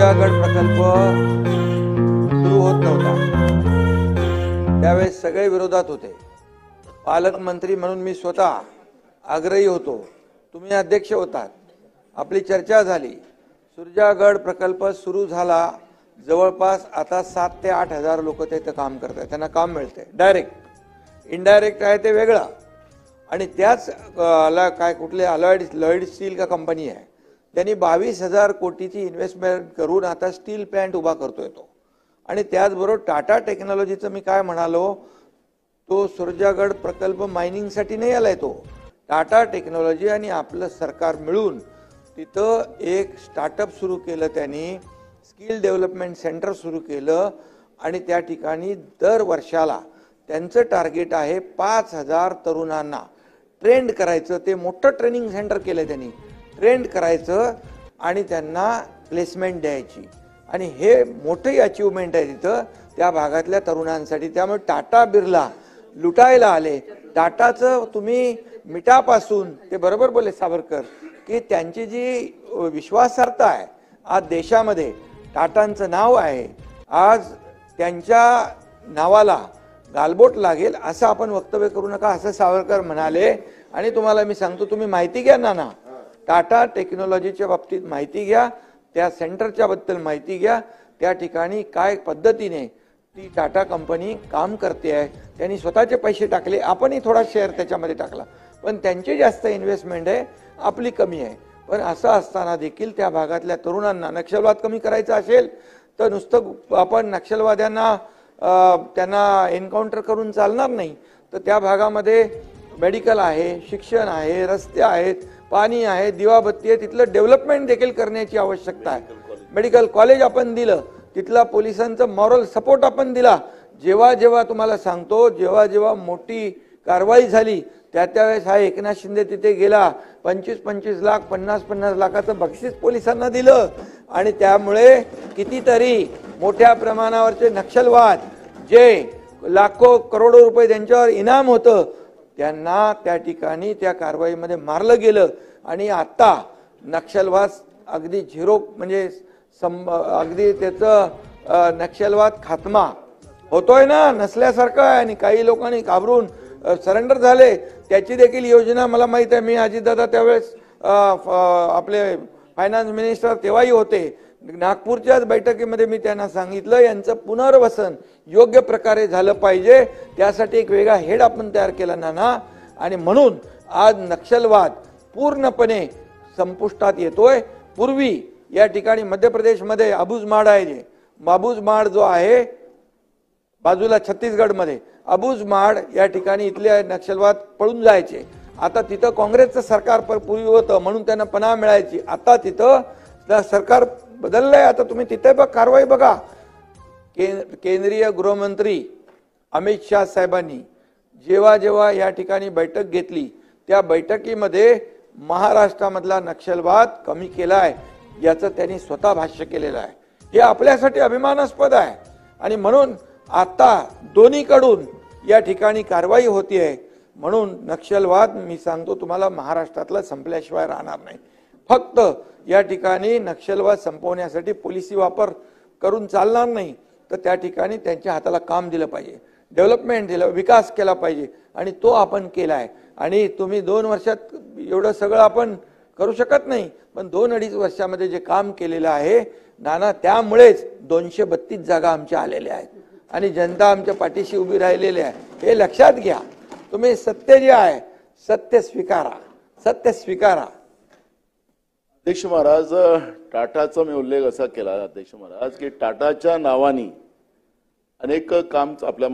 सुरजागड प्रकल्प सुरू होत नव्हता त्यावेळेस सगळे विरोधात होते। पालकमंत्री म्हणून मी स्वतः आग्रही होतो, तुम्ही अध्यक्ष होतात, आपली चर्चा झाली, सुरजागड प्रकल्प सुरू झाला। जवळपास आता 7 ते 8 हजार लोक तिथे काम करतात, त्यांना काम मिळते। डायरेक्ट इनडायरेक्ट आहे ते वेगळं। आणि त्याच काय कुठले लॉयड स्टील का कंपनी आहे, त्यांनी 22,000 कोटीची इन्व्हेस्टमेंट करून आता स्टील प्लांट उभा करतोय तो। आणि त्याचबरोबर टाटा टेक्नॉलॉजीचं मी काय म्हणालो, तो सुरजागड प्रकल्प मायनिंगसाठी नाही आलाय, तो टाटा टेक्नॉलॉजी आणि आपलं सरकार मिळून तिथं एक स्टार्टअप सुरू केलं, त्यांनी स्किल डेव्हलपमेंट सेंटर सुरू केलं। आणि त्या ठिकाणी दर वर्षाला त्यांचं टार्गेट आहे 5,000 तरुणांना ट्रेंड करायचं। ते मोठं ट्रेनिंग सेंटर केलं त्यांनी, ट्रेंड करायचं आणि त्यांना प्लेसमेंट द्यायची। आणि हे मोठी अचीवमेंट आहे तिथं त्या भागातल्या तरुणांसाठी। त्यामुळे टाटा बिर्ला लुटायला आले। टाटाचं तुम्ही मिठापासून, ते बरोबर बोले सावरकर, की त्यांची जी विश्वासार्हता आहे आज देशामध्ये, टाटांचं नाव आहे, आज त्यांच्या नावाला गालबोट लागेल असं आपण वक्तव्य करू नका, असं सावरकर म्हणाले। आणि तुम्हाला मी सांगतो, तुम्ही माहिती घ्या ना, टाटा टेक्नॉलॉजीच्या बाबतीत माहिती घ्या, त्या सेंटरच्या बद्दल माहिती घ्या, त्या ठिकाणी काय पद्धतीने ती टाटा कंपनी काम करते आहे। त्यांनी स्वतःचे पैसे टाकले, आपणही थोडा शेअर त्याच्यामध्ये टाकला, पण त्यांची जास्त इन्व्हेस्टमेंट आहे, आपली कमी आहे। पण असं असताना देखील त्या भागातल्या तरुणांना नक्षलवाद कमी करायचा असेल तर नुसतं आपण नक्षलवाद्यांना त्यांना एन्काउंटर करून चालणार नाही। तर त्या भागामध्ये मेडिकल आहे, शिक्षण आहे, रस्ते आहेत, पाणी आहे, दिवाबत्ती आहे, तिथलं डेव्हलपमेंट देखील करण्याची आवश्यकता आहे। मेडिकल कॉलेज आपण दिलं, तिथला पोलिसांचा मॉरल सपोर्ट आपण दिला। जेव्हा जेव्हा तुम्हाला सांगतो, जेव्हा जेव्हा मोठी कारवाई झाली त्यावेळेस हा एकनाथ शिंदे तिथे गेला, 25-25 लाख 50-50 लाखाचं बक्षीस पोलिसांना दिलं। आणि त्यामुळे कितीतरी मोठ्या प्रमाणावरचे नक्षलवाद, जे लाखो करोडो रुपये त्यांच्यावर इनाम होतं, त्यांना त्या ठिकाणी त्या कारवाईमध्ये मारलं गेलं। आणि आता नक्षलवाद अगदी झिरो, म्हणजे अगदी त्याचं नक्षलवाद खात्मा होतोय ना, नसल्यासारखं आहे। आणि काही लोकांनी घाबरून सरेंडर झाले, त्याची देखील योजना मला माहित आहे। मी अजितदादा त्यावेळेस आपले फायनान्स मिनिस्टर तेव्हाही होते, नागपूरच्याच बैठकीमध्ये मी त्यांना सांगितलं, यांचं पुनर्वसन योग्य प्रकारे झालं पाहिजे, त्यासाठी एक वेगळा हेड आपण तयार केला ना। आणि म्हणून आज नक्षलवाद पूर्णपणे संपुष्टात येतोय। पूर्वी या ठिकाणी मध्य प्रदेशमध्ये अबुझमाड आहे, जे अबुझमाड जो आहे बाजूला छत्तीसगडमध्ये, अबुझमाड या ठिकाणी इथले नक्षलवाद पळून जायचे। आता तिथं काँग्रेसचं सरकार पूर्वी होतं म्हणून त्यांना पनाह मिळायची, आता तिथं सरकार बदललंय। आता तुम्ही तिथे कारवाई बघा, केंद्रीय गृहमंत्री अमित शाह साहेबांनी जेव्हा जेव्हा या ठिकाणी बैठक घेतली, त्या बैठकीमध्ये महाराष्ट्रामधला नक्षलवाद कमी केलाय याचं त्यांनी स्वतः भाष्य केलेलं आहे। हे आपल्यासाठी अभिमानास्पद आहे। आणि म्हणून आता दोन्हीकडून या ठिकाणी कारवाई होतीये। म्हणून नक्षलवाद मी सांगतो तुम्हाला महाराष्ट्रातला संपल्याशिवाय राहणार नाही। फक्त या ठिकाणी नक्षलवाद संपवण्यासाठी पोलिसी वापर करून चालणार नाही, तर त्या ठिकाणी त्यांच्या हाताला काम दिलं पाहिजे, डेव्हलपमेंट दिलं, विकास केला पाहिजे। आणि तो आपण केलाय। आणि तुम्ही 2 वर्षात एवढं सगळं आपण करू शकत नाही, पण 2-2.5 वर्षामध्ये जे काम केलेलं आहे नाना, त्यामुळेच 232 जागा आमच्या आलेल्या आहेत आणि जनता आमच्या पाठीशी उभी राहिलेली आहे। हे लक्षात घ्या। तुम्ही सत्य जे आहे, सत्य स्वीकारा, सत्य स्वीकारा। अध्यक्ष महाराज, टाटाचा मी उल्लेख असा केला अध्यक्ष महाराज, की टाटाच्या नावाने अनेक काम आपल्या